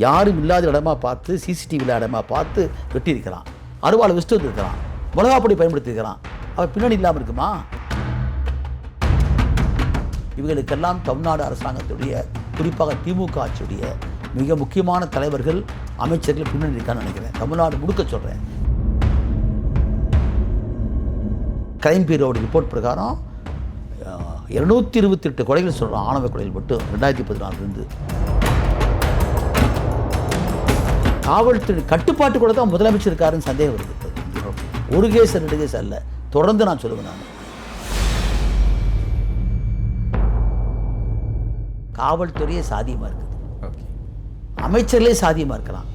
யாரும் இல்லாத இடமா பார்த்து சிசிடிவியில் இடமா பார்த்து வெட்டியிருக்கிறான். அருவாளை வச்சுட்டு வந்துருக்கிறான். மிளகாப்பொடி பயன்படுத்தியிருக்கிறான். அவன் பின்னணி இல்லாமல் இருக்குமா? இவர்களுக்கெல்லாம் தமிழ்நாடு அரசாங்கத்துடைய, குறிப்பாக திமுக ஆட்சியுடைய மிக முக்கியமான தலைவர்கள், அமைச்சர்கள் பின்னணி இருக்கான்னு நினைக்கிறேன். தமிழ்நாடு முழுக்க சொல்கிறேன். கிரைம் பீரோட ரிப்போர்ட் பிரகாரம் 228 கொலைகள் சொல்கிறோம். ஆணவ கொலைகள் மட்டும் 2014 காவல்துறை கட்டுப்பாட்டு கூட தான் முதலமைச்சர் இருக்காருன்னு சந்தேகம் வருது. ஒரு கேஸ் 2 கேஸ் அல்ல, தொடர்ந்து நான் சொல்லுவேன். நான் காவல்துறையே சாதியமாக இருக்குது, அமைச்சர்களே சாதியமாக இருக்கிறான்,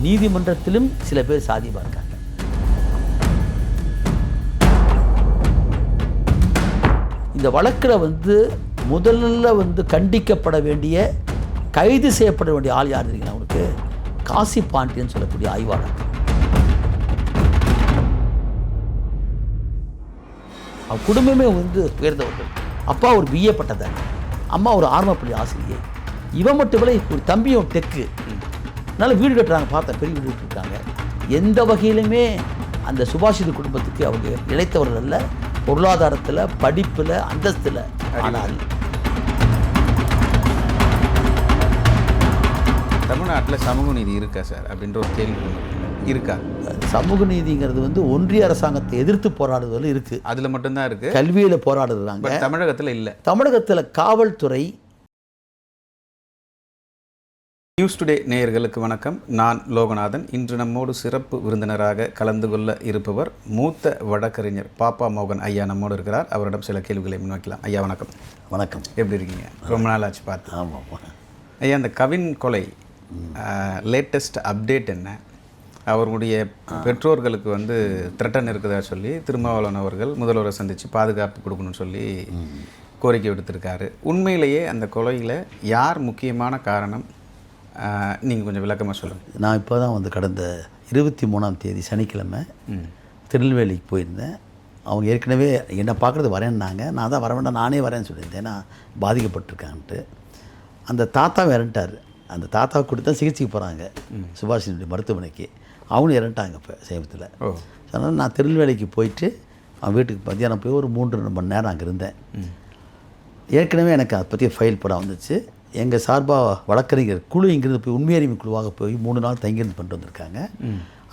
நீதிமன்றத்திலும் சில பேர் சாதியமாக இருக்காங்க. இந்த வழக்கில் முதல்ல கண்டிக்கப்பட வேண்டிய, கைது செய்யப்பட வேண்டிய ஆள் யார் தெரியுங்களா அவனுக்கு? காசி பாண்டியன் சொல்லக்கூடிய ஆய்வாளர். அவன் குடும்பமே உயர்ந்தவர்கள். அப்பா ஒரு பிஏ பட்டதாரி, அம்மா ஒரு ஆரம்பப்பள்ளி ஆசிரியை. இவன் மட்டும் இல்லை, ஒரு தம்பியும் டெக்கு. அதனால் வீடு கட்டுறாங்க, பார்த்தா பெரிய வீடு கட்டிருக்காங்க. எந்த வகையிலுமே அந்த சுபாஷித குடும்பத்துக்கு அவங்க இழைத்தவர்கள் அல்ல, பொருளாதாரத்தில், படிப்பில், அந்தஸ்தில். ஆனால் தமிழ்நாட்டில் சமூக நீதி இருக்கா சார் அப்படின்ற ஒரு கேள்வி இருக்கா? சமூக நீதிங்கிறது ஒன்றிய அரசாங்கத்தை எதிர்த்து போராடுவதில் இருக்குது. அதில் மட்டும்தான் இருக்குது. கல்வியில் போராடுறாங்க, தமிழகத்தில் இல்லை. தமிழகத்தில் காவல்துறை. நியூஸ் டுடே நேயர்களுக்கு வணக்கம். நான் லோகநாதன். இன்று நம்மோடு சிறப்பு விருந்தினராக கலந்து கொள்ள இருப்பவர் மூத்த வழக்கறிஞர் பாப்பா மோகன் ஐயா நம்மோடு இருக்கிறார். அவரிடம் சில கேள்விகளை முன்வைக்கலாம். ஐயா வணக்கம். வணக்கம். எப்படி இருக்கீங்க? ரொம்ப நாள் ஆச்சு பார்த்து. ஆமாம் ஐயா, அந்த கவின் கொலை லேட்டஸ்ட் அப்டேட் என்ன? அவர்களுடைய பெற்றோர்களுக்கு த்ரெட்டன் இருக்குதா சொல்லி திருமாவளவன் அவர்கள் முதல்வரை சந்தித்து பாதுகாப்பு கொடுக்கணும்னு சொல்லி கோரிக்கை விடுத்திருக்காரு. உண்மையிலேயே அந்த கொலையில் யார் முக்கியமான காரணம்? நீங்கள் கொஞ்சம் விளக்கமாக சொல்லுங்கள். நான் இப்போ தான் கடந்த 23ஆம் தேதி சனிக்கிழமை திருநெல்வேலிக்கு போயிருந்தேன். அவங்க ஏற்கனவே என்னை பார்க்குறது வரேன்னாங்க. நான் தான் வர வேண்டாம், நானே வரேன்னு சொல்லியிருந்தேன், நான் பாதிக்கப்பட்டிருக்கான்ட்டு. அந்த தாத்தா இறந்துட்டார். அந்த தாத்தாவை கூட்டி தான் சிகிச்சைக்கு போகிறாங்க சுபாஷினுடைய மருத்துவமனைக்கு. அவங்களும் இறந்துட்டாங்க இப்போ சமீபத்தில். அதனால் நான் திருநெல்வேலிக்கு போயிட்டு அவன் வீட்டுக்கு மத்தியானம் போய் ஒரு 3 மணி நேரம் அங்கே இருந்தேன். ஏற்கனவே எனக்கு அதை பற்றி ஃபைல் போட வந்துச்சு. எங்கள் சார்பாக வழக்கறிஞர் குழு இங்கிருந்து போய் உண்மையறிவு குழுவாக போய் 3 நாள் தங்கியிருந்து பண்ணிட்டு வந்திருக்காங்க.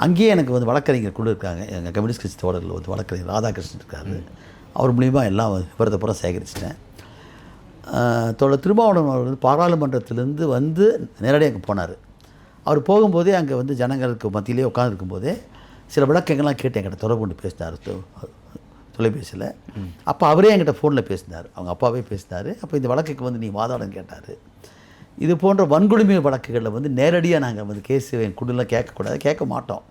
அங்கேயே எனக்கு வழக்கறிஞர் குழு இருக்காங்க. எங்கள் கம்யூனிஸ்ட் கட்சி தோழர்கள் வழக்கறிஞர் ராதாகிருஷ்ணன் இருக்காரு. அவர் மூலிமா எல்லாம் விவரத்தை பூரா சேகரிச்சிட்டேன். தோழர் திருமாவளவன் அவர்கள் பாராளுமன்றத்திலேருந்து நேரடியாக அங்கே போனார். அவர் போகும்போதே அங்கே ஜனங்களுக்கு மத்தியிலே உட்காந்துருக்கும்போதே சில விளக்கங்கள்லாம் கேட்டு என்கிட்ட தொடர்பு கொண்டு பேசினார் தொலைபேசியில். அப்போ அவரே என்கிட்ட ஃபோனில் பேசினார், அவங்க அப்பாவே பேசினார். அப்போ இந்த வழக்குக்கு நீ வாதாடன்னு கேட்டார். இது போன்ற வன்கொடுமை வழக்குகளில் நேரடியாக நாங்கள் கேஸ் என் குழுலாம் கேட்கக்கூடாது, கேட்க மாட்டோம்.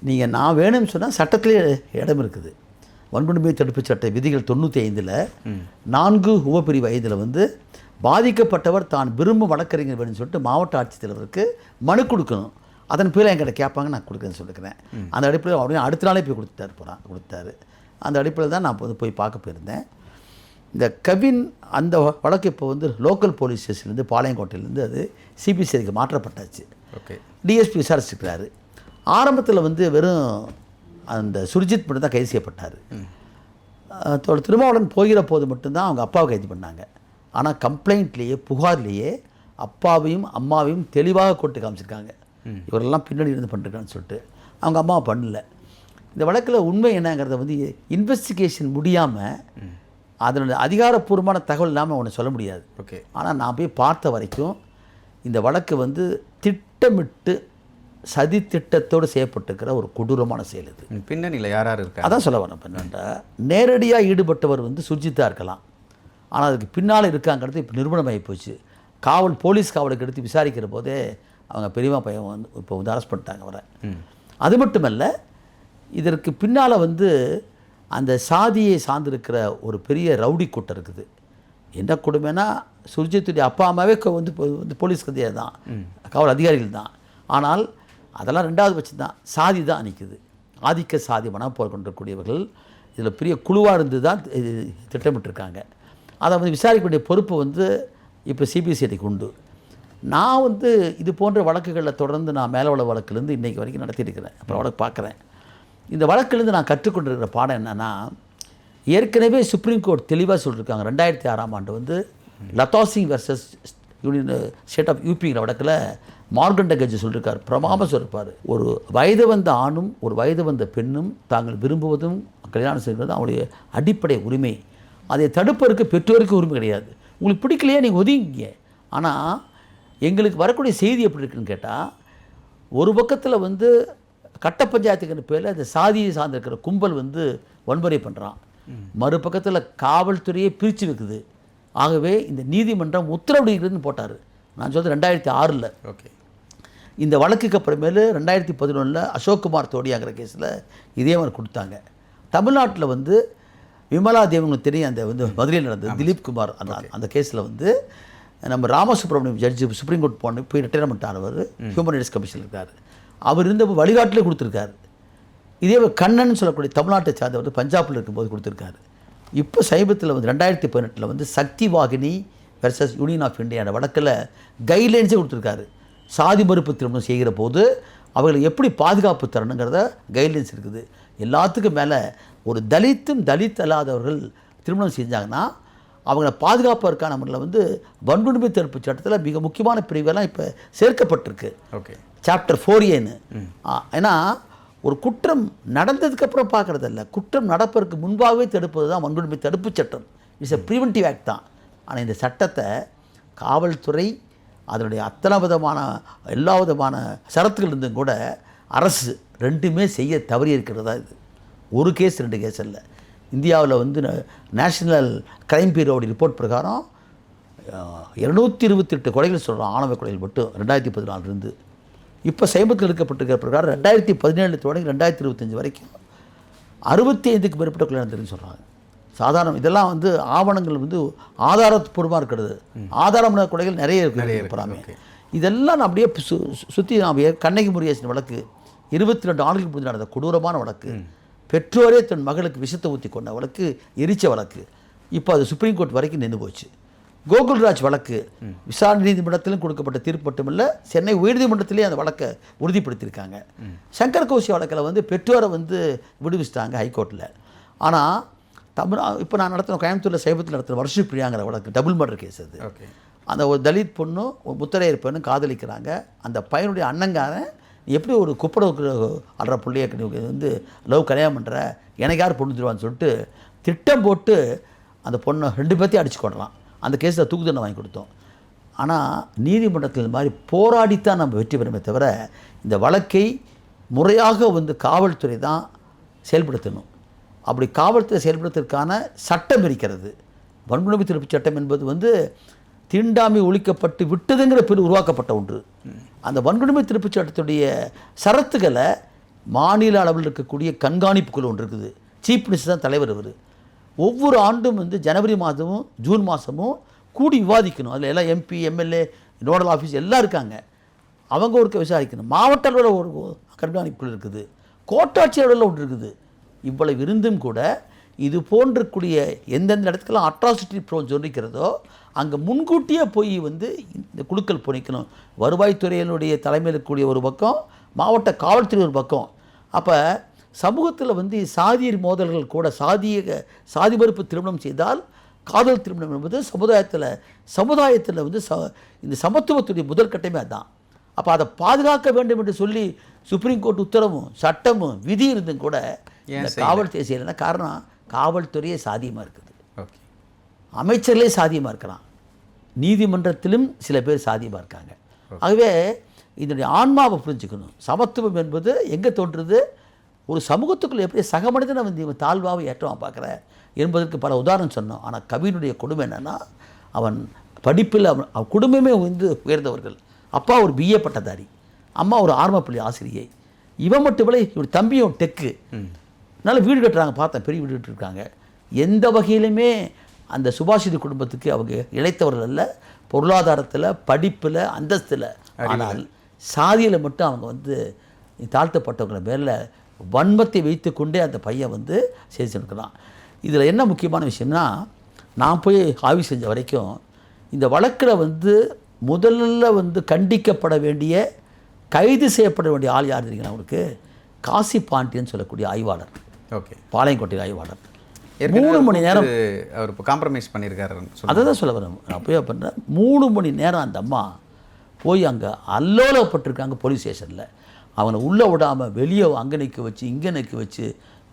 நீங்கள் நான் வேணும்னு சொன்னால் சட்டத்திலே இடம் இருக்குது. வன்கொடுமை தடுப்பு சட்ட விதிகள் 95ல் 4 உபப்பிரிவு 5ல் பாதிக்கப்பட்டவர் தான் விரும்பும் வழக்கறிஞர் வேணும்னு சொல்லிட்டு மாவட்ட ஆட்சித்தலைவருக்கு மனு கொடுக்கணும். அதன் பேரில் என்கிட்ட கேட்பாங்க, நான் கொடுக்குறேன்னு சொல்லிக்கிறேன். அந்த அடிப்படையில் அப்படியே அடுத்த நாளே போய் கொடுத்தாரு. அந்த அடிப்படையில் தான் நான் போய் பார்க்க போயிருந்தேன். இந்த கவின் அந்த வழக்கு இப்போ லோக்கல் போலீஸ் ஸ்டேஷன்லேருந்து பாளையங்கோட்டையிலேருந்து அது சிபிசிஐக்கு மாற்றப்பட்டாச்சு. Okay, DSP விசாரிச்சுக்கிறாரு. ஆரம்பத்தில் வெறும் அந்த சுர்ஜித் மட்டும் தான் கைது செய்யப்பட்டார். திருமாவளவன் போகிற போது மட்டும்தான் அவங்க அப்பாவை கைது பண்ணாங்க. ஆனால் கம்ப்ளைண்ட்லேயே, புகார்லேயே அப்பாவையும் அம்மாவையும் தெளிவாக கொண்டு காமிச்சிருக்காங்க. இவரெல்லாம் பின்னாடி இருந்து பண்ணிருக்கான்னு சொல்லிட்டு. அவங்க அம்மாவை பண்ணல. இந்த வழக்கில் உண்மை என்னங்கிறத இன்வெஸ்டிகேஷன் முடியாமல், அதனுடைய அதிகாரப்பூர்வமான தகவல் இல்லாமல் ஒன்று சொல்ல முடியாது. ஓகே. ஆனால் நான் போய் பார்த்த வரைக்கும் இந்த வழக்கு திட்டமிட்டு சதி திட்டத்தோடு செய்யப்பட்டிருக்கிற ஒரு கொடூரமான செயல் இது. பின்னணியில் யார் இருக்கா? அதான் சொல்ல வரேன். என்னென்னா, நேரடியாக ஈடுபட்டவர் சுர்ஜித்தாக இருக்கலாம். ஆனால் அதுக்கு பின்னால் இருக்காங்கிறது இப்போ நிரூபணமாகி போச்சு. போலீஸ் காவலுக்கு எடுத்து விசாரிக்கிற போதே அவங்க பெரியமா பையன் இப்போ அரெஸ்ட் பண்ணிட்டாங்க அவரை. அது மட்டுமல்ல, இதற்கு பின்னால் அந்த சாதியை சார்ந்திருக்கிற ஒரு பெரிய ரவுடி கூட்டம் இருக்குது. என்ன கொடுமைனா, சுர்ஜித்துடைய அப்பா அம்மாவே போலீஸ் கதையாக தான், காவல் அதிகாரிகள் தான். ஆனால் அதெல்லாம் 2வது பட்சம் தான். சாதி தான் நிற்குது. ஆதிக்க சாதி மனப்போர் கொண்டிருக்கக்கூடியவர்கள் இதில் பெரிய குழுவாக இருந்து தான் திட்டமிட்டிருக்காங்க. அதை விசாரிக்க வேண்டிய பொறுப்பு இப்போ சிபிசிஐடிக்கு உண்டு. நான் வந்து இது போன்ற வழக்குகளில் தொடர்ந்து நான் மேலவள வழக்குலேருந்து இன்றைக்கி வரைக்கும் நடத்திட்டு இருக்கிறேன். அப்புறம் வழக்கு பார்க்குறேன். இந்த வழக்குலேருந்து நான் கற்றுக்கொண்டிருக்கிற பாடம் என்னென்னா, ஏற்கனவே சுப்ரீம் கோர்ட் தெளிவாக சொல்லியிருக்காங்க. 2006ஆம் ஆண்டு வந்து Lata Singh versus Union State of யூபிங்கிற வழக்கில் மார்கண்ட கட்ஜி சொல்லியிருக்கார், பிரமாம சொல்லியிருப்பார், ஒரு வயது வந்த ஆணும் ஒரு வயது வந்த பெண்ணும் தாங்கள் விரும்புவதும் கல்யாணம் செய்வதும் அவருடைய அடிப்படை உரிமை. அதை தடுப்பதற்கு பெற்றோருக்கு உரிமை கிடையாது. உங்களுக்கு பிடிக்கலையே நீங்கள் ஒதுங்கிங்க. ஆனால் எங்களுக்கு வரக்கூடிய செய்தி எப்படி இருக்குன்னு கேட்டால், ஒரு பக்கத்தில் வந்து கட்ட பஞ்சாயத்துக்கிற பேரில் அந்த சாதியை சார்ந்திருக்கிற கும்பல் வந்து வன்முறை பண்ணுறான், மறுபக்கத்தில் காவல்துறையை பிரித்து வைக்குது. ஆகவே இந்த நீதிமன்றம் உத்தரவிடுகிறதுன்னு போட்டார். நான் சொல்கிறது 2006. ஓகே. இந்த வழக்குக்கு அப்புறமேலு 2011 அசோக்குமார் தோடியாங்கிற கேஸில் இதே மாதிரி கொடுத்தாங்க. தமிழ்நாட்டில் வந்து விமலா தேவி, உங்களுக்கு தெரியும், அந்த வந்து மதுரையில் நடந்தது திலீப் குமார் அந்த கேஸில் வந்து நம்ம ராமசுப்ரமணியம் ஜட்ஜி சுப்ரீம் கோர்ட் போய் ரிட்டையர்மெண்ட் ஆனவர், ஹியூமன் ரைட்ஸ் கமிஷன் இருக்கார். அவர் இருந்த வழிகாட்டிலே கொடுத்துருக்காரு. இதே கண்ணன் சொல்லக்கூடிய தமிழ்நாட்டை சார்ந்தவர் பஞ்சாபில் இருக்கும்போது கொடுத்துருக்காரு. இப்போ சமீபத்தில் வந்து 2018 வந்து Shakti Vahini versus Union of India வழக்கில் கைட்லைன்ஸே கொடுத்துருக்காரு. சாதி மறுப்பு திருமணம் செய்கிற போது அவர்களை எப்படி பாதுகாப்பு தரணுங்கிறத கைட்லைன்ஸ் இருக்குது. எல்லாத்துக்கும் மேலே ஒரு தலித் அல்லாதவர்கள் திருமணம் செஞ்சாங்கன்னா அவங்கள பாதுகாப்பதற்கான முறையில் வந்து வன்கொடுமை தடுப்பு சட்டத்தில் மிக முக்கியமான பிரிவெல்லாம் இப்போ சேர்க்கப்பட்டிருக்கு. ஓகே. Chapter 4A. ஏன்னா ஒரு குற்றம் நடந்ததுக்கப்புறம் பார்க்குறதில்ல, குற்றம் நடப்பதற்கு முன்பாகவே தடுப்பது தான் வன்கொடுமை தடுப்பு சட்டம். இட்ஸ் எ ப்ரிவென்டிவ் ஆக்ட் தான். ஆனால் இந்த சட்டத்தை காவல்துறை அதனுடைய அத்தனை விதமான எல்லா விதமான சரத்துகள் இருந்தும் கூட அரசு ரெண்டுமே செய்ய தவறி இருக்கிறதா இது. ஒரு கேஸ் 2 கேஸ் இல்லை. இந்தியாவில் வந்து நேஷனல் கிரைம் பீரோட ரிப்போர்ட் பிரகாரம் 228 கொலைகள் சொல்கிறோம், ஆணவ கொலைகள் மட்டும் 2014 இருந்து. இப்போ சமீபத்தில் எடுக்கப்பட்டிருக்கிற பிரகாரம் 2017 தொடங்கி 2025 வரைக்கும் 65க்கு மேற்பட்ட கொலை நடந்திருக்குன்னு சொல்கிறாங்க. சாதாரண இதெல்லாம் வந்து ஆவணங்கள் வந்து ஆதாரப்பூர்வமாக இருக்கிறது. ஆதாரமான கொலைகள் நிறைய இருக்குது புறாமே. இதெல்லாம் அப்படியே சுற்றி நாம் கண்ணகி முருகேசன் வழக்கு 22 ஆண்டுகளுக்கு முன்னாடி நடந்த கொடூரமான வழக்கு, பெற்றோரே தன் மகளுக்கு விஷத்தை ஊற்றி கொண்ட வழக்கு, எரிச்ச வழக்கு, இப்போ அது சுப்ரீம் கோர்ட் வரைக்கும் நின்று போச்சு. கோகுல்ராஜ் வழக்கு விசாரணை நீதிமன்றத்திலும் கொடுக்கப்பட்ட தீர்ப்பு மட்டுமில்லை, சென்னை உயர்நீதிமன்றத்திலே அந்த வழக்கை உறுதிப்படுத்தியிருக்காங்க. சங்கர் கௌசி வழக்கில் வந்து பெற்றோரை வந்து விடுவிச்சிட்டாங்க ஹைகோர்ட்டில். ஆனால் இப்போ நான் நடத்தின கோயம்புத்தூரில் சைபத்தில் நடத்தின வருஷ பிரியாங்கிற வழக்கு டபுள் மர்டர் கேஸ் அது. அந்த ஒரு தலித் பொண்ணும் ஒரு முத்தரையர் பெண்ணும் காதலிக்கிறாங்க. அந்த பையனுடைய அண்ணங்காரன் எப்படி ஒரு குப்படவுக்கு ஆடுற பிள்ளைய வந்து லவ் கல்யாணம் பண்ணுற, எனக்கு யார் பொண்ணு தருவான்னு சொல்லிட்டு திட்டம் போட்டு அந்த பொண்ணை 2 பேர்த்தையும் அடிச்சு கொள்ளலாம். அந்த கேஸில் தூக்கு தண்டனை வாங்கி கொடுத்தோம். ஆனால் நீதிமன்றத்தில் இந்த மாதிரி போராடித்தான் நம்ம வெற்றி பெறுமே தவிர, இந்த வழக்கை முறையாக வந்து காவல்துறை தான் செயல்படுத்தணும். அப்படி காவல்துறை செயல்படுத்துவதற்கான சட்டம் இருக்கிறது. வன்கொடுமை தடுப்பு சட்டம் என்பது வந்து தீண்டாமை ஒழிக்கப்பட்டு விட்டதுங்கிற பேர் உருவாக்கப்பட்ட ஒன்று. அந்த வன்கொடுமை தடுப்பு சட்டத்துடைய சரத்துக்களை மாநில அளவில் இருக்கக்கூடிய கண்காணிப்பு குழு ஒன்று இருக்குது. சீஃப் மினிஸ்டர் தான் தலைவர். அவர் ஒவ்வொரு ஆண்டும் வந்து ஜனவரி மாதமும் ஜூன் மாதமும் கூடி விவாதிக்கணும். அதில் எல்லாம் எம்பி, எம்எல்ஏ, நோடல் ஆஃபீஸ் எல்லாம் இருக்காங்க. அவங்க ஒரு விசாரிக்கணும். மாவட்ட அளவில் ஒரு கண்காணிப்பு குழு இருக்குது, கோட்டாட்சி அளவில் ஒன்று இருக்குது. இவ்வளவு இருந்தும் கூட இது போன்றக்கூடிய எந்தெந்த இடத்துக்கெல்லாம் அட்ராசிட்டி ப்ரோன் சொல்லிக்கிறதோ அங்கே முன்கூட்டியே போய் வந்து இந்த குழுக்கள் பொறிக்கணும். வருவாய்த்துறையினுடைய தலைமையில் இருக்கக்கூடிய ஒரு பக்கம், மாவட்ட காவல்துறை ஒரு பக்கம். அப்போ சமூகத்தில் வந்து சாதிய மோதல்கள் கூட சாதி மறுப்பு திருமணம் செய்தால் காதல் திருமணம் என்பது சமுதாயத்தில் வந்து இந்த சமத்துவத்துடைய முதல் கட்டமே அதுதான். அப்போ அதை பாதுகாக்க வேண்டும் என்று சொல்லி சுப்ரீம் கோர்ட் உத்தரவும் சட்டமும் விதி இருந்தும் கூட இந்த காவல்துறை செய்யலைன்னா காரணம் காவல்துறையே சாதியமாக இருக்குது, அமைச்சர்களே சாதியமாக இருக்கிறான், நீதிமன்றத்திலும் சில பேர் சாதியமாக இருக்காங்க. ஆகவே இதனுடைய ஆன்மாவை புரிஞ்சுக்கணும். சமத்துவம் என்பது எங்கே தோன்றுறது? ஒரு சமூகத்துக்குள்ளே எப்படி சக மனிதனை வந்து இவன் தாழ்வாக ஏற்றமாக பார்க்குற என்பதற்கு பல உதாரணம் சொன்னோம். ஆனால் கவினுடைய கொடுமை என்னென்னா, அவன் படிப்பில் அவன் குடும்பமே வந்து உயர்ந்தவர்கள். அப்பா ஒரு BA பட்டதாரி, அம்மா ஒரு ஆரம்பப்பள்ளி ஆசிரியை. இவன் மட்டும் இல்லை, இவர் தம்பியும் டெக்கு. அதனால் வீடு கட்டுறாங்க, பார்த்தேன், பெரிய வீடு கட்டிருக்காங்க. எந்த வகையிலுமே அந்த சுபாஷித குடும்பத்துக்கு அவங்க இழைத்தவர்கள் அல்ல, பொருளாதாரத்தில், படிப்பில், அந்தஸ்தில். ஆனால் சாதியில் மட்டும் அவங்க வந்து தாழ்த்தப்பட்டவங்களை மேலே வன்மத்தை வைத்து கொண்டே அந்த பையன் வந்து செய்து செஞ்சுருக்கிறான். இதில் என்ன முக்கியமான விஷயம்னா, நான் போய் ஆய்வு செஞ்ச வரைக்கும் இந்த வழக்கில் வந்து முதல்ல வந்து கண்டிக்கப்பட வேண்டிய, கைது செய்யப்பட வேண்டிய ஆள் யார் தெரியுங்களா அவருக்கு? காசி பாண்டியன் சொல்லக்கூடிய ஆய்வாளர். ஓகே. பாளையங்கோட்டை ஆய்வாளர். 3 மணி நேரம் அவர் இப்போ காம்ப்ரமைஸ் பண்ணியிருக்காரு. அதை தான் சொல்ல வரேன். நான் போய் பண்ணுறேன். 3 மணி நேரம் அந்த அம்மா போய் அங்கே அல்லோலப்பட்டிருக்காங்க போலீஸ் ஸ்டேஷனில். அவனை உள்ளே விடாமல் வெளியே அங்கே நிற்க வச்சு இங்கே நிற்க வச்சு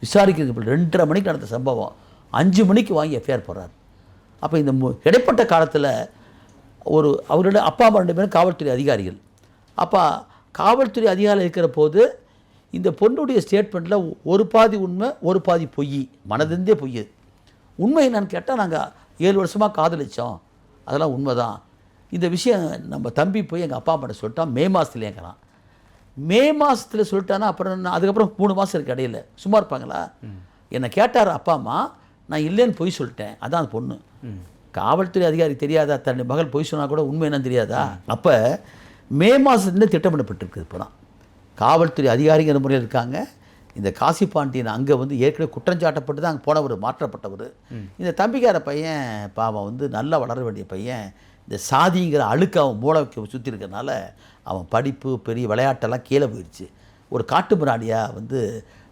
விசாரிக்கிறதுக்கு 2:30 மணிக்கு நடந்த சம்பவம் 5 மணிக்கு வாங்கி எஃப்ஐஆர் போடுறார். அப்போ இந்த இடைப்பட்ட காலத்தில் அவரோட அப்பா அம்மா 2 பேரும் காவல்துறை அதிகாரிகள். அப்போ காவல்துறை அதிகாரிகள் இருக்கிற போது இந்த பொண்ணுடைய ஸ்டேட்மெண்ட்டில் ஒரு பாதி உண்மை ஒரு பாதி பொய், மனதிருந்தே பொய். உண்மை என்னன்னு கேட்டால் நாங்கள் 7 வருஷமாக காதலித்தோம், அதெல்லாம் உண்மை தான். இந்த விஷயம் நம்ம தம்பி போய் எங்கள் அப்பா அம்மாட்ட சொல்லிட்டான், மே மாதத்துல ஏங்கிறான். மே மாதத்தில் சொல்லிட்டானா அப்புறம் அதுக்கப்புறம் 3 மாதம் இருக்கு இடையில, சும்மா இருப்பாங்களா? என்னை கேட்டார் அப்பா அம்மா, நான் இல்லைன்னு பொய் சொல்லிட்டேன். அதான் அந்த பொண்ணு. காவல்துறை அதிகாரி தெரியாதா தன்னுடைய மகள் பொய் சொன்னால் கூட உண்மை என்னன்னு தெரியாதா? அப்போ மே மாதத்துலேருந்து திட்டமிடப்பட்டிருக்கு. இப்போ தான் காவல்துறை அதிகாரிங்கிற முறையில் இருக்காங்க. இந்த காசி பாண்டியன் அங்கே வந்து ஏற்கனவே குற்றஞ்சாட்டப்பட்டு தான் அங்கே போனவர், மாற்றப்பட்டவர். இந்த தம்பிக்கார பையன் பாவம் வந்து நல்லா வளர வேண்டிய பையன், இந்த சாதிங்கிற அழுக்கு அவன் மூளை சுற்றி இருக்கிறனால அவன் படிப்பு பெரிய விளையாட்டெல்லாம் கீழே போயிடுச்சு. ஒரு காட்டு மிராடியாக வந்து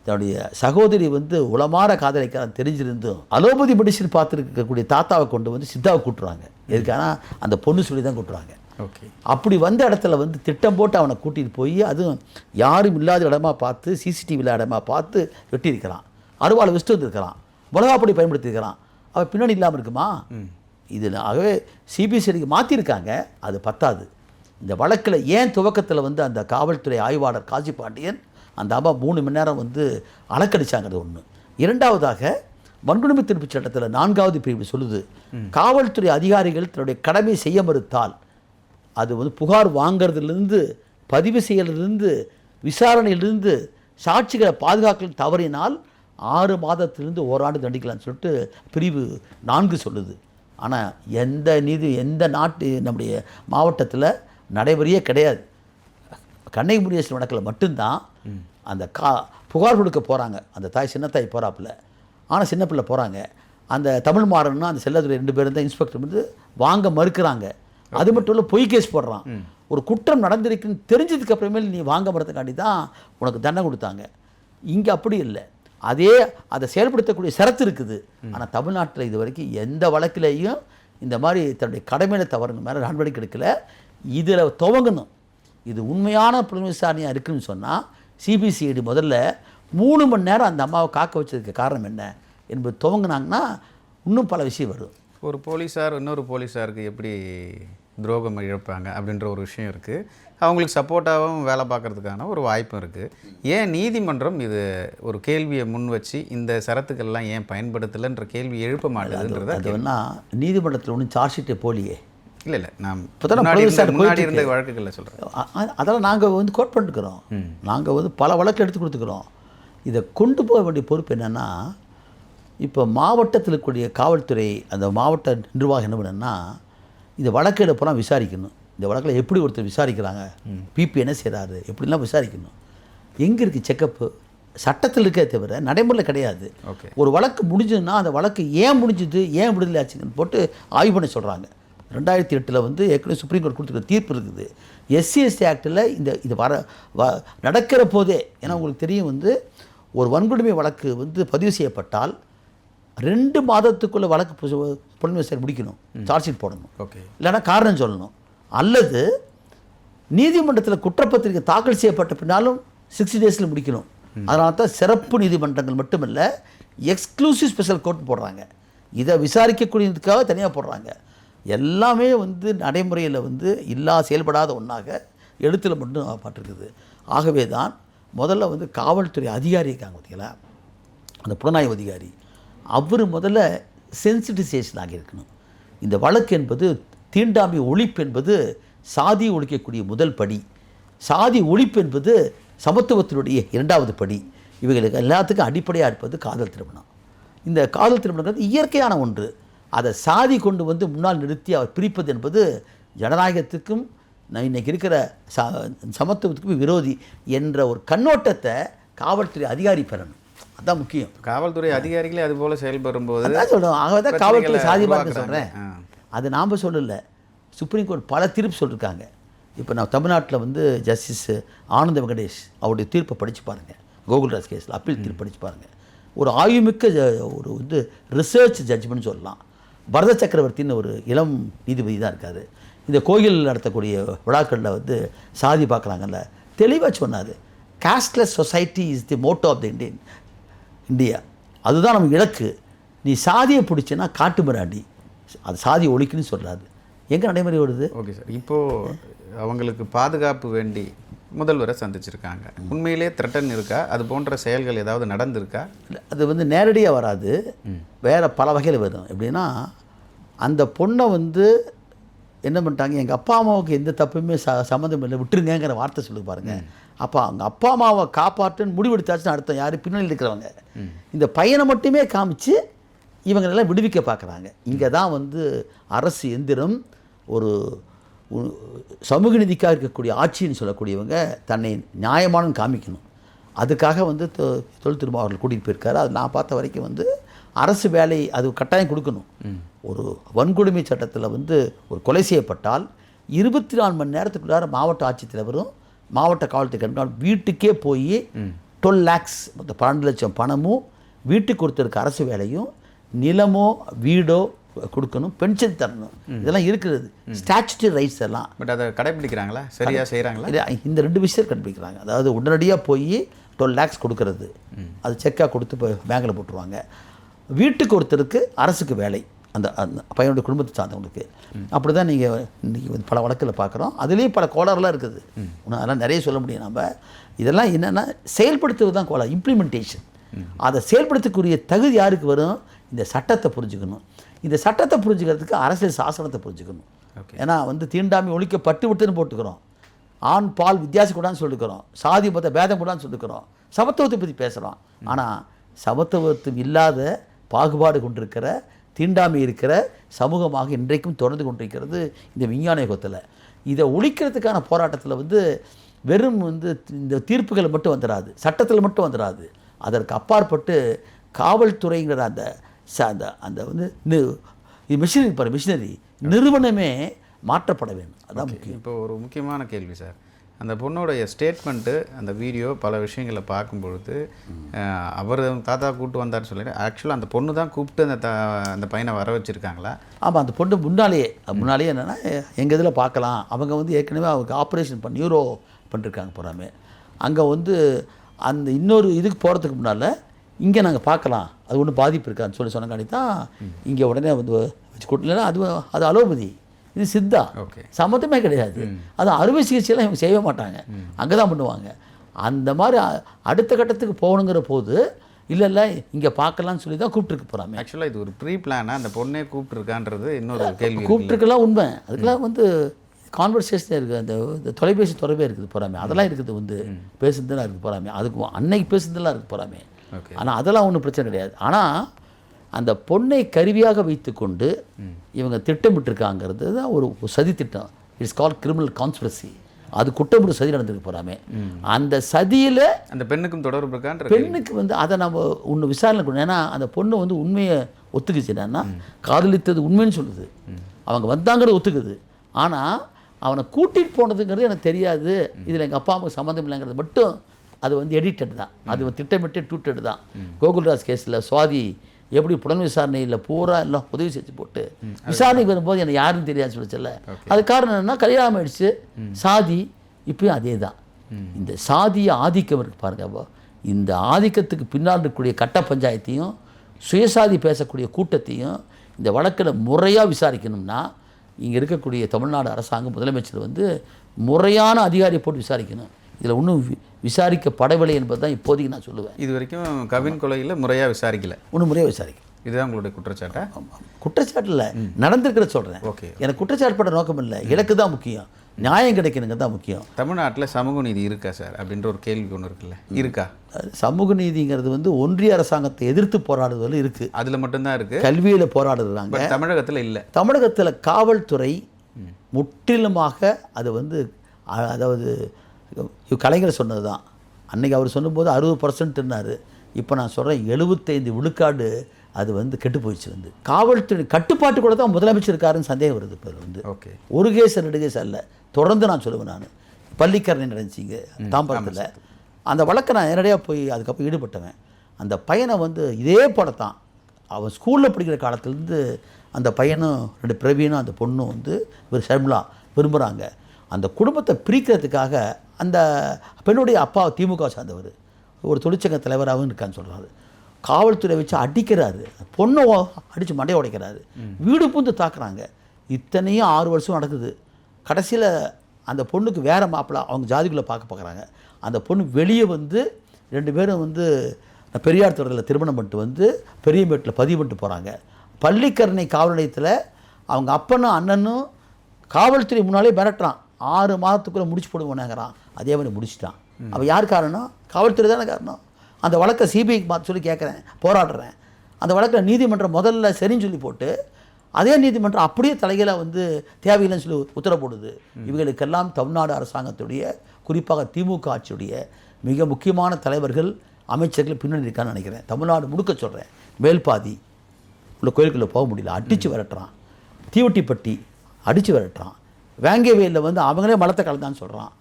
தன்னுடைய சகோதரி வந்து உளமாற காதலிக்கிறான் தெரிஞ்சிருந்தும் அலோபதி மெடிசன் பார்த்துருக்கக்கூடிய தாத்தாவை கொண்டு வந்து சித்தாவை கூட்டுறாங்க. எதுக்கான அந்த பொண்ணு சொல்லி தான் கூட்டுறாங்க. ஓகே. அப்படி வந்த இடத்துல வந்து திட்டம் போட்டு அவனை கூட்டிகிட்டு போய், அதுவும் யாரும் இல்லாத இடமா பார்த்து, சிசிடிவியில் இடமா பார்த்து வெட்டியிருக்கிறான். அருவாளை வச்சுட்டு வந்துருக்கிறான், மிளகாப்பொடி பயன்படுத்தியிருக்கிறான். அவன் பின்னணி இல்லாமல் இருக்குமா? இதில் ஆகவே சிபிசிஐடிக்கு மாற்றிருக்காங்க. அது பத்தாது. இந்த வழக்கில் ஏன் துவக்கத்தில் வந்து அந்த காவல்துறை ஆய்வாளர் காசி பாண்டியன் அந்த அம்மா 3 மணி நேரம் வந்து அலக்கடிச்சாங்கிறது ஒன்று. இரண்டாவதாக வன்கொடுமை தடுப்பு சட்டத்தில் 4வது பிரிவு சொல்லுது, காவல்துறை அதிகாரிகள் தன்னுடைய கடமை செய்ய மறுத்தால், அது வந்து புகார் வாங்கிறதுலேருந்து பதிவு செய்யறதுலேருந்து விசாரணையிலிருந்து சாட்சிகளை பாதுகாக்க தவறினால் 6 மாதத்திலிருந்து 1 ஆண்டு தண்டிக்கலாம்னு சொல்லிட்டு பிரிவு 4 சொல்லுது. ஆனால் எந்த நாட்டு நம்முடைய மாவட்டத்தில் நடைமுறையே கிடையாது. கண்ணகி முனியேசன் வழக்கில் மட்டும்தான் அந்த புகார் கொடுக்க போகிறாங்க. அந்த சின்ன தாய் போகிறாப்புல, ஆனால் சின்ன பிள்ளை போகிறாங்க. அந்த தமிழ் மாறன்னா அந்த செல்லதுரை 2 பேரும் தான் இன்ஸ்பெக்டர் வந்து வாங்க மறுக்கிறாங்க. அது மட்டும் இல்லை, பொய் கேஸ் போடுறான். ஒரு குற்றம் நடந்திருக்குன்னு தெரிஞ்சதுக்கு அப்புறமேல் நீ வாங்க மறுத்தக்காண்டி தான் உனக்கு தண்டனை கொடுத்தாங்க. இங்கே அப்படி இல்லை. அதை செயல்படுத்தக்கூடிய சரத்து இருக்குது. ஆனால் தமிழ்நாட்டில் இது வரைக்கும் எந்த வழக்கிலையும் இந்த மாதிரி தன்னுடைய கடமையில தவறுங்க மேலே நடவடிக்கை எடுக்கல. இதில் துவங்கணும். இது உண்மையான புலன் விசாரணையாக இருக்குதுன்னு சொன்னால் சிபிசிஐடி முதல்ல 3 மணி நேரம் அந்த அம்மாவை காக்க வச்சதுக்கு காரணம் என்ன என்பது துவங்கினாங்கன்னா இன்னும் பல விஷயம் வரும். ஒரு போலீஸார் இன்னொரு போலீஸாருக்கு எப்படி துரோகம் இழப்பாங்க அப்படின்ற ஒரு விஷயம் இருக்குது. அவங்களுக்கு சப்போர்ட்டாகவும் வேலை பார்க்குறதுக்கான ஒரு வாய்ப்பும் இருக்குது. ஏன் நீதிமன்றம் இது ஒரு கேள்வியை முன் வச்சு இந்த சரத்துக்கள்லாம் ஏன் பயன்படுத்தலைன்ற கேள்வி எழுப்ப மாட்டேதுன்றது? அது வேணா நீதிமன்றத்தில் ஒன்றும் சார்ஜ் ஷீட்டை போலியே. இல்லை நாம் முன்னாடி இருந்த வழக்குகளில் சொல்கிறேன். அதெல்லாம் நாங்கள் வந்து கோட் பண்ணிட்டுக்கிறோம். நாங்கள் வந்து பல வழக்கு எடுத்து கொடுத்துக்கிறோம். இதை கொண்டு போக வேண்டிய பொறுப்பு என்னென்னா, இப்போ மாவட்டத்தில் இருக்கக்கூடிய காவல்துறை அந்த மாவட்ட நிர்வாகம் என்ன பண்ணுன்னா, இந்த வழக்கு எடுப்போலாம் விசாரிக்கணும். இந்த வழக்கில் எப்படி ஒருத்தர் விசாரிக்கிறாங்க, பிபி என்ன செய்கிறாரு, எப்படிலாம் விசாரிக்கணும். எங்கே இருக்குது செக்கப்பு? சட்டத்தில் இருக்கே தவிர நடைமுறையில் கிடையாது. ஒரு வழக்கு முடிஞ்சதுன்னா அந்த வழக்கு ஏன் முடிஞ்சுது, ஏன் விடுதலை ஆச்சுன்னு போட்டு ஆய்வு பண்ண சொல்கிறாங்க. 2008 வந்து ஏற்கனவே சுப்ரீம் கோர்ட் கொடுத்துருக்க தீர்ப்பு இருக்குது. எஸ்சி ஆக்டில் இது நடக்கிற போதே, ஏன்னா உங்களுக்கு தெரியும் வந்து ஒரு வன்கொடுமை வழக்கு வந்து பதிவு செய்யப்பட்டால் 2 மாதத்துக்குள்ளே வழக்கு புலன் விசாரணை முடிக்கணும், சார்ஜ் ஷீட் போடணும். ஓகே. இல்லைன்னா காரணம் சொல்லணும். அல்லது நீதிமன்றத்தில் குற்றப்பத்திரிகை தாக்கல் செய்யப்பட்ட பின்னாலும் 60 டேஸில் முடிக்கணும். அதனால தான் சிறப்பு நீதிமன்றங்கள் மட்டுமல்ல, எக்ஸ்க்ளூசிவ் ஸ்பெஷல் கோர்ட் போடுறாங்க. இதை விசாரிக்கக்கூடியதுக்காக தனியாக போடுறாங்க. எல்லாமே வந்து நடைமுறையில் வந்து செயல்படாத ஒன்றாக எழுத்தில் மட்டும் பட்டிருக்குது. ஆகவே தான் முதல்ல வந்து காவல்துறை அதிகாரி இருக்காங்க பார்த்தீங்களா, அந்த புலனாய்வு அதிகாரி, அவர் முதல்ல சென்சிட்டிசேஷன் ஆகியிருக்கணும். இந்த வழக்கு என்பது தீண்டாமை ஒழிப்பு என்பது சாதி ஒழிக்கக்கூடிய முதல் படி. சாதி ஒழிப்பு என்பது சமத்துவத்தினுடைய 2வது படி. இவைகளுக்கு எல்லாத்துக்கும் அடிப்படையாக இருப்பது காதல் திருமணம். இந்த காதல் திருமணங்கிறது இயற்கையான ஒன்று. அதை சாதி கொண்டு வந்து முன்னால் நிறுத்தி அவர் பிரிப்பது என்பது ஜனநாயகத்துக்கும் இன்றைக்கி இருக்கிற சமத்துவத்துக்கும் விரோதி என்ற ஒரு கண்ணோட்டத்தை காவல்துறை அதிகாரி பெறணும். அதுதான் முக்கியம். காவல்துறை அதிகாரிகளே அதுபோல் செயல்படும்போது அதான் சொல்கிறோம். ஆகவே தான் காவல்துறை சாதி பார்க்க சொல்கிறேன். அது நாம் சொல்லலை. சுப்ரீம் கோர்ட் பல தீர்ப்பு சொல்லியிருக்காங்க. இப்போ நான் தமிழ்நாட்டில் வந்து ஜஸ்டிஸ் ஆனந்த வெங்கடேஷ் அவருடைய தீர்ப்பை படித்து பாருங்கள். கோகுல்ராஜ் கேஸில் அப்பீல் தீர்ப்பு படித்து பாருங்கள். ஒரு ஆய்வுமிக்க ஒரு வந்து ரிசர்ச் ஜட்ஜ்மெண்ட் சொல்லலாம். பரத சக்கரவர்த்தின்னு ஒரு இளம் நீதிபதி தான் இருக்கார். இந்த கோயில் நடத்தக்கூடிய விழாக்களில் வந்து சாதி பார்க்குறாங்கல்ல, தெளிவாக சொன்னார். Casteless society is the motto of the India. அதுதான் நமக்கு இலக்கு. நீ சாதியை பிடிச்சின்னா காட்டு மிராண்டி, அது சாதியை ஒழிக்குன்னு சொல்கிறாரு. எங்கே நடைமுறை வருது? ஓகே சார், இப்போது அவங்களுக்கு பாதுகாப்பு வேண்டி முதல்வரை சந்திச்சிருக்காங்க. உண்மையிலே த்ரெட்டன் இருக்கா? அது போன்ற செயல்கள் ஏதாவது நடந்திருக்கா? இல்லை, அது வந்து நேரடியாக வராது, வேறு பல வகையில் வரும். எப்படின்னா, அந்த பொண்ணை வந்து என்ன பண்ணிட்டாங்க, எங்கள் அப்பா அம்மாவுக்கு எந்த தப்புமே சம்மந்தம் இல்லை, விட்டுருங்கிற வார்த்தை சொல்லி பாருங்கள். அப்போ அவங்க அப்பா அம்மாவை காப்பாற்றுன்னு முடிவெடுத்தாச்சுன்னு அர்த்தம் யார் பின்னணி இருக்கிறவங்க. இந்த பையனை மட்டுமே காமிச்சு இவங்களெல்லாம் விடுவிக்க பார்க்குறாங்க. இங்கே தான் வந்து அரசு எந்திரம் ஒரு சமூக நீதிக்காக இருக்கக்கூடிய ஆட்சின்னு சொல்லக்கூடியவங்க தன்னை நியாயமானு காமிக்கணும். அதுக்காக வந்து தொல் திருமாவர்கள் கூட்டிகிட்டு போயிருக்காரு. அது நான் பார்த்த வரைக்கும் வந்து அரசு வேலை அது கட்டாயம் கொடுக்கணும். ஒரு வன்கொடுமை சட்டத்தில் வந்து ஒரு கொலை செய்யப்பட்டால் 24 மணி நேரத்துக்குள்ளார மாவட்ட ஆட்சித்தலைவரும் மாவட்ட காவல்துறை கண்காணிப்பு வீட்டுக்கே போய் 12 lakhs 12 லட்சம் பணமும் வீட்டுக்கு ஒருத்தருக்கு அரசு வேலையும் நிலமோ வீடோ கொடுக்கணும், பென்ஷன் தரணும். இதெல்லாம் இருக்கிறது ஸ்டாச்சுட்டரி ரைட்ஸ் எல்லாம். பட் அதை கடைபிடிக்கிறாங்களா? சரியாக செய்கிறாங்களா? இந்த 2 விஷயம் கடைபிடிக்கிறாங்க. அதாவது உடனடியாக போய் 12 lakhs கொடுக்கறது, அது செக்காக கொடுத்து இப்போ பேங்கில் போட்டுருவாங்க. வீட்டுக்கு ஒருத்தருக்கு அரசுக்கு வேலை, அந்த அந்த பையனுடைய குடும்பத்தை சார்ந்தவங்களுக்கு. அப்படி தான் நீங்கள் இன்றைக்கி வந்து பல வழக்கில் பார்க்குறோம். அதுலேயும் பல கோளாறுலாம் இருக்குது. இன்னும் அதெல்லாம் நிறைய சொல்ல முடியும். நம்ம இதெல்லாம் என்னென்னா செயல்படுத்துவது தான் கோளாறு, இம்ப்ளிமெண்டேஷன். அதை செயல்படுத்தக்கூடிய தகுதி யாருக்கு வரும்? இந்த சட்டத்தை புரிஞ்சுக்கணும். இந்த சட்டத்தை புரிஞ்சுக்கிறதுக்கு அரசியல் சாசனத்தை புரிஞ்சுக்கணும். ஏன்னா வந்து தீண்டாமை ஒழிக்கப்பட்டு விட்டுன்னு போட்டுக்கிறோம், ஆண் பால் வித்தியாசம் கூடான்னு சொல்லிக்கிறோம், சாதி மத பேதம் கூடான்னு சொல்லிக்கிறோம், சமத்துவத்தை பற்றி பேசுகிறோம். ஆனால் சமத்துவத்துவம் இல்லாத பாகுபாடு கொண்டிருக்கிற தீண்டாமை இருக்கிற சமூகமாக இன்றைக்கும் தொடர்ந்து கொண்டிருக்கிறது இந்த விஞ்ஞான யுகத்தில். இதை ஒழிக்கிறதுக்கான போராட்டத்தில் வந்து வெறும் வந்து இந்த தீர்ப்புகள் மட்டும் வந்துடாது, சட்டத்தில் மட்டும் வந்துடாது. அதற்கு அப்பாற்பட்டு காவல்துறைங்கிற அந்த அந்த வந்து மிஷினரி நிறுவனமே மாற்றப்பட வேண்டும். அதான் முக்கியம். இப்போ ஒரு முக்கியமான கேள்வி சார், அந்த பொண்ணுடைய ஸ்டேட்மெண்ட்டு, அந்த வீடியோ, பல விஷயங்களை பார்க்கும்பொழுது அவர் தாத்தா கூப்பிட்டு வந்தார்னு சொல்லிட்டு ஆக்சுவலாக அந்த பொண்ணு தான் கூப்பிட்டு அந்த பையனை வர வச்சுருக்காங்களா? ஆமாம், அந்த பொண்ணு முன்னாலேயே என்னென்னா எங்கள் இதில் பார்க்கலாம், அவங்க வந்து ஏற்கனவே அவருக்கு ஆப்ரேஷன் நியூரோ பண்ணிருக்காங்க போகிறாமே. அங்கே வந்து அந்த இன்னொரு இதுக்கு போகிறதுக்கு முன்னால் இங்கே நாங்கள் பார்க்கலாம், அது ஒன்றும் பாதிப்பு இருக்கான்னு சொன்னங்காட்டி தான் இங்கே உடனே வந்து வச்சு கூட்டலாம். அது அலோபதி, இது சித்தா, சம்மந்தமே கிடையாது. அது அறுவை சிகிச்சையெல்லாம் இவங்க செய்ய மாட்டாங்க, அங்கே தான் பண்ணுவாங்க. அந்த மாதிரி அடுத்த கட்டத்துக்கு போகணுங்கிற போது இல்லை இங்கே பார்க்கலான்னு சொல்லி தான் கூப்பிட்டுருக்கு போகிறாங்க. ஆக்சுவலாக இது ஒரு ப்ரீ பிளானாக அந்த பொண்ணே கூப்பிட்டுருக்கான்றது இன்னொரு கேள்வி. கூப்பிட்டுருக்கலாம் உண்மை, அதுக்கெல்லாம் வந்து கான்வர்சேஷன் இருக்குது, அந்த தொலைபேசி தொடர்பே இருக்குது போகிறாமே, அதெல்லாம் இருக்குது, வந்து பேசுனதெல்லாம் இருக்குது போகிறாமே, அதுக்கு அன்னைக்கு பேசுனதெல்லாம் இருக்குது போகிறாமே. ஆனால் அதெல்லாம் ஒன்றும் பிரச்சனை கிடையாது. ஆனால் அந்த பொண்ணை கருவியாக வைத்துக்கொண்டு இவங்க திட்டமிட்டிருக்காங்கிறது தான் ஒரு சதி திட்டம். It's call criminal conspiracy. அது குற்றமுறை சதி நடந்துருக்கு போகிறாமே. அந்த சதியில் அந்த பெண்ணுக்கும் தொடர்பு இருக்கான்ற பெண்ணுக்கு வந்து அதை நம்ம ஒன்று விசாரணை பண்ணணும். ஏன்னா அந்த பொண்ணு வந்து உண்மையை ஒத்துக்குச்சு. என்னன்னா காதலித்தது உண்மைன்னு சொல்லுது, அவங்க வந்தாங்கிறது ஒத்துக்குது. ஆனால் அவனை கூட்டிகிட்டு போனதுங்கிறது எனக்கு தெரியாது, இதில் எங்கள் அப்பா அம்மாவுக்கு சம்மந்தம் இல்லைங்கிறது மட்டும் அது வந்து எடிட்டட் தான், அது திட்டமிட்டு டூட்டட் தான். கோகுல்ராஜ் கேஸில் சுவாதி எப்படி புலன் விசாரணையில் பூரா எல்லாம் உதவி செஞ்சு போட்டு விசாரணைக்கு வரும்போது எனக்கு யாருன்னு தெரியாது சொல்லிச்சல. அது காரணம் என்னன்னா கல்யாணம் ஆயிடுச்சு, சாதி. இப்பயும் அதே தான், இந்த சாதிய ஆதிக்கம் இருக்கு பாருங்க. இந்த ஆதிக்கத்துக்கு பின்னால் இருக்கக்கூடிய கட்ட பஞ்சாயத்தையும் சுயசாதி பேசக்கூடிய கூட்டத்தையும் இந்த வழக்கில் முறையாக விசாரிக்கணும்னா இங்கே இருக்கக்கூடிய தமிழ்நாடு அரசாங்கம் முதலமைச்சர் வந்து முறையான அதிகாரியை போட்டு விசாரிக்கணும். இதில் ஒன்றும் விசாரிக்கப்படவில்லை என்பது தான் இப்போதைக்கு நான் சொல்லுவேன். இது வரைக்கும் கவின் கொலையில் முறையாக விசாரிக்கல, ஒன்றும் முறையாக விசாரிக்கல. இதுதான் உங்களுடைய குற்றச்சாட்டா? குற்றச்சாட்டு இல்லை, நடந்திருக்கிற சொல்கிறேன். ஓகே, எனக்கு குற்றச்சாட்டு பட நோக்கம் இல்லை, இலக்கு தான் முக்கியம், நியாயம் கிடைக்கணுங்க தான் முக்கியம். தமிழ்நாட்டில் சமூக நீதி இருக்கா சார் அப்படின்ற ஒரு கேள்வி ஒன்று இருக்குல்ல, இருக்கா? சமூக நீதிங்கிறது வந்து ஒன்றிய அரசாங்கத்தை எதிர்த்து போராடுறதுல இருக்குது, அதில் மட்டும்தான் இருக்குது. கல்வியில் போராடுறாங்க, தமிழகத்தில் இல்லை. தமிழகத்தில் காவல்துறை முற்றிலுமாக அது வந்து அதாவது கலைஞர் சொன்னது தான். அன்றைக்கி அவர் சொல்லும்போது 60%ன்னாரு. இப்போ நான் சொல்கிறேன் 75 விழுக்காடு அது வந்து கெட்டு போயிடுச்சு. வந்து காவல்துறை கட்டுப்பாட்டு கூட தான் முதலமைச்சர் இருக்காருன்னு சந்தேகம் வருது. இப்போ வந்து ஓகே, ஒரு கேஸ் 2 கேஸ் அல்ல, தொடர்ந்து நான் சொல்லுவேன். நான் பள்ளிக்கரணை நடந்துச்சிங்க தாம்பரத்தில், அந்த வழக்கை நான் நேரடியாக போய் அதுக்கப்புறம் ஈடுபட்டவன். அந்த பையனை வந்து இதே போலத்தான் அவன் ஸ்கூலில் படிக்கிற காலத்துலேருந்து அந்த பையனும் 2 பிரவீனும் அந்த பொண்ணும் வந்து ஒரு ஷர்மிளா விரும்புகிறாங்க. அந்த குடும்பத்தை பிரிக்கிறதுக்காக அந்த பெண்ணுடைய அப்பா திமுக சார்ந்தவர், ஒரு தொழிற்சங்க தலைவராகவும் இருக்கான்னு சொல்கிறாரு. காவல்துறை வச்சு அடிக்கிறாரு, பொண்ணை அடித்து மண்டையை உடைக்கிறாரு, வீடு பூந்து தாக்குறாங்க. இத்தனையும் 6 வருஷம் நடக்குது. கடைசியில் அந்த பொண்ணுக்கு வேறு மாப்பிள்ளை அவங்க ஜாதிக்குள்ளே பார்க்குறாங்க. அந்த பொண்ணு வெளியே வந்து 2 பேரும் வந்து பெரியார் தொடரில் திருமணம் பண்ணிட்டு வந்து பெரியமேட்டில் பதிவு பண்ணிட்டு போகிறாங்க. பள்ளிக்கரணை காவல் நிலையத்தில் அவங்க அப்பனும் அண்ணனும் காவல்துறை முன்னாலே மிரட்டுறான், 6 மாதத்துக்குள்ளே முடிச்சு போடுவோனாங்கிறான். அதே மாதிரி முடிச்சிட்டான். அவள் யார் காரணம்? காவல்துறை தானே காரணம். அந்த வழக்கை சிபிஐக்கு பார்த்து சொல்லி கேட்குறேன், போராடுறேன். அந்த வழக்கில் நீதிமன்றம் முதல்ல சரின்னு சொல்லி போட்டு அதே நீதிமன்றம் அப்படியே தலைகீழாக வந்து தேவையில்லைன்னு சொல்லி உத்தரவு போடுது. இவங்களுக்கெல்லாம் தமிழ்நாடு அரசாங்கத்துடைய, குறிப்பாக திமுக ஆட்சியுடைய மிக முக்கியமான தலைவர்கள் அமைச்சர்கள் பின்னணி இருக்கான்னு நினைக்கிறேன். தமிழ்நாடு முழுக்க சொல்கிறேன். மேல்பாதி உள்ள கோயிலுக்குள்ளே போக முடியல, அடித்து விரட்டுறான். தீவட்டிப்பட்டி அடித்து விரட்டுறான். வேங்கவேலில் வந்து அவங்களே மலத்தை கலந்தான்னு சொல்கிறான்.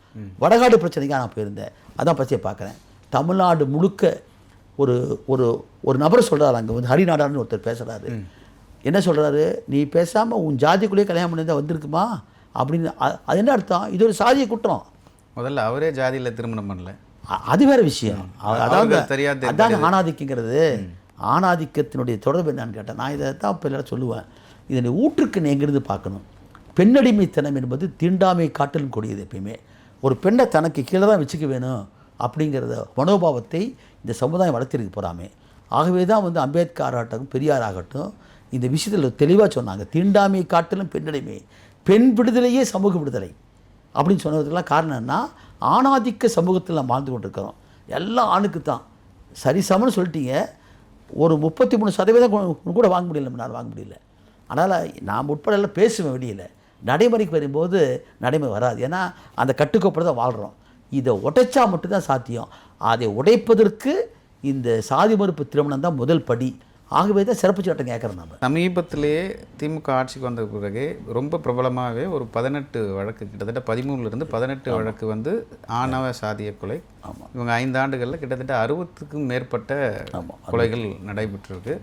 வடகாடு பிரச்சனைக்காக நான் போயிருந்தேன், அதான் பற்றியை பார்க்குறேன். தமிழ்நாடு முழுக்க ஒரு ஒரு ஒரு நபர் சொல்கிறார், அங்கே வந்து ஹரிநாடான்னு ஒருத்தர் பேசுகிறாரு. என்ன சொல்கிறாரு? நீ பேசாமல் உன் ஜாதிக்குள்ளேயே கல்யாணம் பண்ணியிருந்தால் வந்திருக்குமா அப்படின்னு. அது என்ன அர்த்தம்? இது ஒரு சாதிய குற்றம். முதல்ல அவரே ஜாதியில் திருமணம் பண்ணல, அது வேறு விஷயம். அதாவது தெரியாது. அதாங்க ஆணாதிக்கங்கிறது. ஆணாதிக்கத்தினுடைய தொடர்பு என்னன்னு கேட்டேன். நான் இதை தான் இப்போ எல்லாரும் சொல்லுவேன். இதனை ஊற்றுக்கு எங்கிருந்து பார்க்கணும். பெண்ணடிமைத்தனம் என்பது தீண்டாமை காட்டிலும் கொடியது. எப்பயுமே ஒரு பெண்ணை தனக்கு கீழே தான் வச்சுக்க வேணும் அப்படிங்கிறத மனோபாவத்தை இந்த சமுதாயம் வளர்த்திருக்கு போகிறாமே. ஆகவே தான் வந்து அம்பேத்கர் ஆகட்டும் பெரியார் ஆகட்டும் இந்த விஷயத்தில் தெளிவாக சொன்னாங்க. தீண்டாமை காட்டிலும் பெண்ணடிமை, பெண் விடுதலையே சமூக விடுதலை அப்படின்னு சொன்னதுக்கெல்லாம் காரணம் என்ன? ஆணாதிக்க சமூகத்தில் நம்ம வாழ்ந்து கொண்டிருக்கிறோம். எல்லாம் ஆணுக்கு தான் சரிசமன்னு சொல்லிட்டீங்க. ஒரு 33% கூட வாங்க முடியல, நான் வாங்க முடியல. அதனால் நான் உட்பட எல்லாம் பேசுவேன் வெளியில். நடைமுறைக்கு வரும்போது நடைமுறை வராது. ஏன்னா அந்த கட்டுக்கோப்பை தான் வாழ்கிறோம். இதை உடைச்சா மட்டும்தான் சாத்தியம். அதை உடைப்பதற்கு இந்த சாதி மறுப்பு திருமணம் தான் முதல் படி. ஆகவே தான் சிறப்பு சட்டம் கேட்குறோம். நம்ம சமீபத்திலேயே திமுக ஆட்சிக்கு வந்த பிறகு ரொம்ப பிரபலமாகவே ஒரு 18 வழக்கு, கிட்டத்தட்ட 13லேருந்து 18 வழக்கு வந்து ஆணவ சாதிய கொலை. ஆமாம், இவங்க 5 ஆண்டுகளில் கிட்டத்தட்ட 60க்கும் மேற்பட்ட கொலைகள் நடைபெற்றிருக்கு.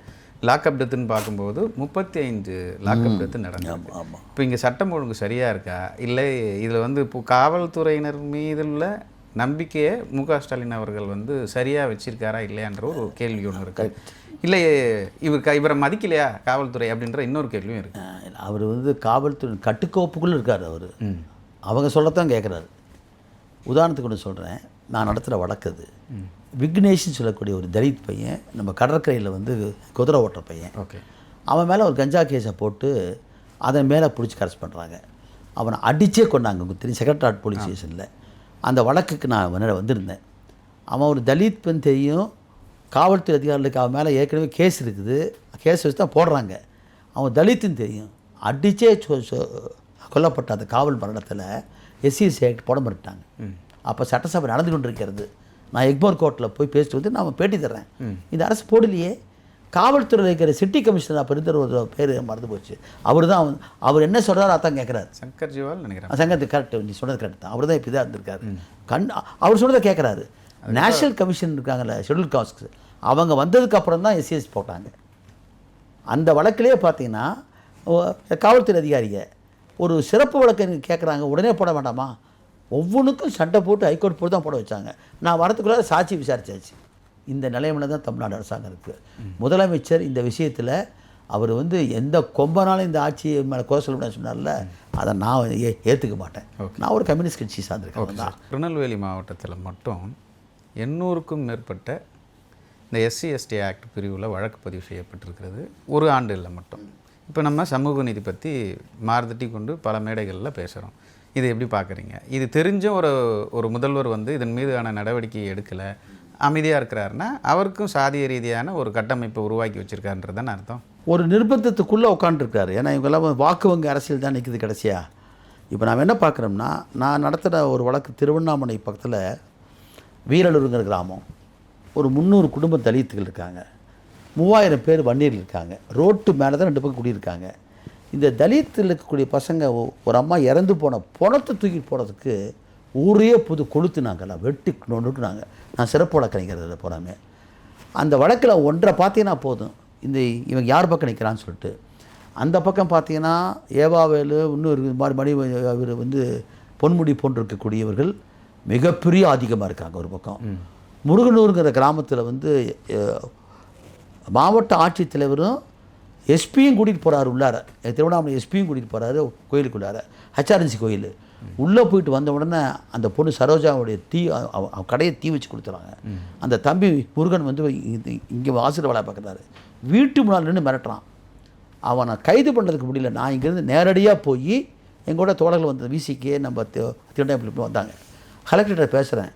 லாக்அப் டெத்துன்னு பார்க்கும்போது 35 லாக்அப் டெத்து நடந்தது. இப்போ இங்கே சட்டம் ஒழுங்கு சரியாக இருக்கா, இல்லை இதில் வந்து இப்போ காவல்துறையினர் மீதுள்ள நம்பிக்கையை மு.க. ஸ்டாலின் அவர்கள் வந்து சரியாக வச்சிருக்காரா இல்லையான்ற ஒரு கேள்வி ஒன்று இருக்குது. இல்லை இவரை மதிக்கலையா காவல்துறை அப்படின்ற இன்னொரு கேள்வியும் இருக்குது. அவர் வந்து காவல்துறை கட்டுக்கோப்புக்குள்ளே இருக்கார். அவர் அவங்க சொல்லத்தான் கேட்குறாரு. உதாரணத்துக்கு ஒன்று சொல்கிறேன். நான் நடத்துகிற வழக்குது விக்னேஷ்னு சொல்லக்கூடிய ஒரு தலித் பையன், நம்ம கடற்கரையில் வந்து குதிரை ஓட்டுற பையன். ஓகே, அவன் மேலே ஒரு கஞ்சா கேஸை போட்டு அதன் மேலே பிடிச்சி அரெஸ்ட் பண்ணுறாங்க. அவனை அடித்தே கொண்டாங்க. உங்களுக்கு தெரியும், செக்ரட்டரியேட் போலீஸ் ஸ்டேஷனில். அந்த வழக்குக்கு நான் வந்திருந்தேன். அவன் ஒரு தலித் பெண் தெரியும். காவல்துறை அதிகாரிகளுக்கு அவன் மேலே ஏற்கனவே கேஸ் இருக்குது, கேஸ் வச்சு தான் போடுறாங்க. அவன் தலித்துன்னு தெரியும். அடித்தே கொல்லப்பட்ட அந்த காவல் மரணத்தில் எஸ்சிஎஸ்சி ஆக்ட் போட மாட்டாங்க. அப்போ சட்டசபை நடந்து கொண்டு இருக்கிறது. நான் எக்மோர் கோர்ட்டில் போய் பேசிட்டு வந்து நான் பேட்டி தர்றேன். இந்த அரசு போடலையே. காவல்துறையில் இருக்கிற சிட்டி கமிஷனர் அப்போ இருந்த ஒரு பேர் மறந்து போச்சு. அவர் தான் அவர் என்ன சொல்கிறாரோ அதான் கேட்குறாரு. சங்கர் ஜிவால் நினைக்கிறேன். சங்கர் கரெக்ட், நீ சொன்னது கரெக்ட் தான். அவர் தான் இப்போ இதாக இருந்திருக்காரு. அவர் சொன்னதை கேட்குறாரு. நேஷனல் கமிஷன் இருக்காங்கல்ல ஷெட்யூல் காஸ்ட், அவங்க வந்ததுக்கப்புறம் தான் எஸ்சிஎஸ் போட்டாங்க. அந்த வழக்கிலே பார்த்தீங்கன்னா காவல்துறை அதிகாரிங்க ஒரு சிறப்பு வழக்கு கேட்குறாங்க, உடனே போட வேண்டாமா? ஒவ்வொன்றுக்கும் சண்டை போட்டு ஹைகோர்ட் போட்டு தான் போட வச்சாங்க. நான் வரத்துக்குள்ளே சாட்சி விசாரிச்சாச்சு. இந்த நிலைமையில தான் தமிழ்நாடு அரசாங்கம் இருக்குது. முதலமைச்சர் இந்த விஷயத்தில் அவர் வந்து எந்த கொம்பனாலும் இந்த ஆட்சி மேலே குறை சொல்ல முடியாது சொன்னார்ல, அதை நான் ஏற்றுக்க மாட்டேன். நான் ஒரு கம்யூனிஸ்ட் கட்சி சார்ந்திருக்கேன் தான். திருநெல்வேலி மாவட்டத்தில் மட்டும் 800க்கும் மேற்பட்ட இந்த எஸ்சி/எஸ்டி ஆக்ட் பிரிவில் வழக்கு பதிவு செய்யப்பட்டிருக்கிறது ஒரு ஆண்டில் மட்டும். இப்போ நம்ம சமூக நீதி பற்றி மாறுதட்டி கொண்டு பல மேடைகளில் பேசுகிறோம். இதை எப்படி பார்க்குறீங்க? இது தெரிஞ்ச ஒரு முதல்வர் வந்து இதன் மீதான நடவடிக்கை எடுக்கலை, அமைதியாக இருக்கிறாருன்னா அவருக்கும் சாதிய ரீதியான ஒரு கட்டமைப்பை உருவாக்கி வச்சுருக்காருன்றதான அர்த்தம். ஒரு நிர்பந்தத்துக்குள்ளே உட்காந்துருக்காரு. ஏன்னா இவங்கெல்லாம் வாக்கு வங்கி அரசியல் தான் நிற்குது கடைசியாக. இப்போ நாம் என்ன பார்க்குறோம்னா, நான் நடத்துகிற ஒரு வழக்கு திருவண்ணாமலை பக்கத்தில் வீரலூருங்கிற கிராமம். ஒரு 300 குடும்ப தலித்துகள் இருக்காங்க. 3000 பேர் வன்னியர் இருக்காங்க. ரோட்டு மேலே தான் 2 பக்கம் குடியிருக்காங்க. இந்த தலித்தில் இருக்கக்கூடிய பசங்க ஒரு அம்மா இறந்து போன பணத்தை தூக்கி போடுறதுக்கு ஊரே புது கொளுத்துனாங்கல்லாம் வெட்டி நொறுக்குனாங்க. நான் சிறப்பு வழக்கறிஞர் போகிறாங்க. அந்த வழக்கில் ஒன்றை பார்த்தீங்கன்னா போதும், இவங்க யார் பக்கம் நிற்கிறான்னு சொல்லிட்டு. அந்த பக்கம் பார்த்தீங்கன்னா ஏவாவேலு இன்னும் மணி அவர் வந்து பொன்முடி போன்று இருக்கக்கூடியவர்கள் மிகப்பெரிய ஆதிக்கமாக இருக்காங்க. ஒரு பக்கம் முருகனூருங்கிற கிராமத்தில் வந்து மாவட்ட ஆட்சித்தலைவரும் எஸ்பியும் கூட்டிகிட்டு போகிறாரு உள்ளார. திருவண்ணாமலை எஸ்பியும் கூட்டிகிட்டு போகிறாரு கோயிலுக்குள்ளார, ஹெச்ஆர்என்சி கோயில். உள்ளே போயிட்டு வந்த உடனே அந்த பொண்ணு சரோஜாவுடைய கடையை தீ வச்சு கொடுத்துறாங்க. அந்த தம்பி முருகன் வந்து இங்கே வாசல் வேலை பார்க்குறாரு. வீட்டு முன்னால் நின்று மிரட்டுறான். அவனை கைது பண்ணுறதுக்கு முடியல. நான் இங்கேருந்து நேரடியாக போய் எங்களோட தோழர்கள் வந்த விசிக்கே நம்ம திருவண்ணாமலை வந்தாங்க. கலெக்டர்கிட்ட பேசுகிறேன்.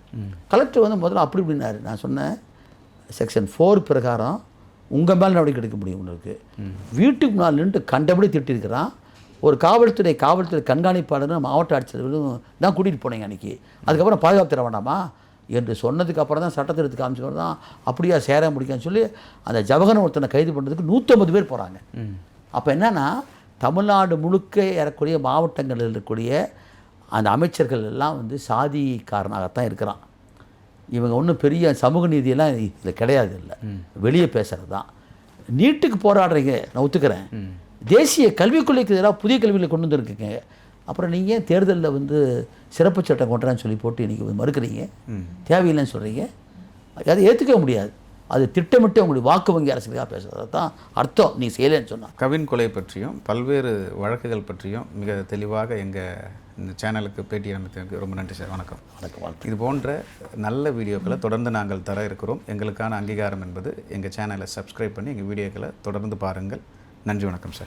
கலெக்டர் வந்து முதல்ல அப்படி இப்படின்னாரு. நான் சொன்னேன், செக்ஷன் 4 பிரகாரம் உங்கள் மேலே நடவடிக்கை எடுக்க முடியும். உங்களுக்கு வீட்டுக்கு முன்னால் நின்று கண்டபடி திட்டிருக்கிறான். ஒரு காவல்துறை கண்காணிப்பாளரும் மாவட்ட ஆட்சியர்களும் தான் கூட்டிகிட்டு போனீங்க அன்றைக்கி. அதுக்கப்புறம் பாதுகாப்பு தர வேண்டாமா என்று சொன்னதுக்கப்புறம் தான் சட்டத்திற்கு காமிச்சவர் தான் அப்படியா சேர முடியும்னு சொல்லி அந்த ஜவஹன் ஒருத்தனை கைது பண்ணுறதுக்கு 150 பேர் போகிறாங்க. அப்போ என்னென்னா தமிழ்நாடு முழுக்க ஏறக்கூடிய மாவட்டங்களில் இருக்கக்கூடிய அந்த அமைச்சர்கள் எல்லாம் வந்து சாதிக்காரனாகத்தான் இருக்கிறான். இவங்க ஒன்றும் பெரிய சமூக நீதியெல்லாம் இதில் கிடையாது. இல்லை, வெளியே பேசுகிறது தான். நீட்டுக்கு போராடுறீங்க, நான் ஒத்துக்கிறேன். தேசிய கல்விக் கொள்கைக்கு எதிராக புதிய கல்வியில் கொண்டு வந்துருக்குங்க. அப்புறம் நீங்கள் தேர்தலில் வந்து சிறப்பு சட்டம் கொண்டுறான்னு சொல்லி போட்டு இன்றைக்கி மறுக்கிறீங்க, தேவையில்லைன்னு சொல்கிறீங்க. அதை ஏற்றுக்க முடியாது. அது திட்டமிட்டு அவங்களுடைய வாக்கு வங்கி அரசுக்காக பேசுகிறது தான் அர்த்தம். நீ செய்யலைன்னு சொன்னால். கவின் கொலை பற்றியும் பல்வேறு வழக்குகள் பற்றியும் மிக தெளிவாக எங்கள் இந்த சேனலுக்கு பேட்டி அமைத்ததுக்கு ரொம்ப நன்றி சார். வணக்கம். வணக்கம். இது போன்ற நல்ல வீடியோக்களை தொடர்ந்து நாங்கள் தர இருக்கிறோம். எங்களுக்கான அங்கீகாரம் என்பது எங்கள் சேனலை சப்ஸ்கிரைப் பண்ணி எங்கள் வீடியோக்களை தொடர்ந்து பாருங்கள். நன்றி, வணக்கம் சார்.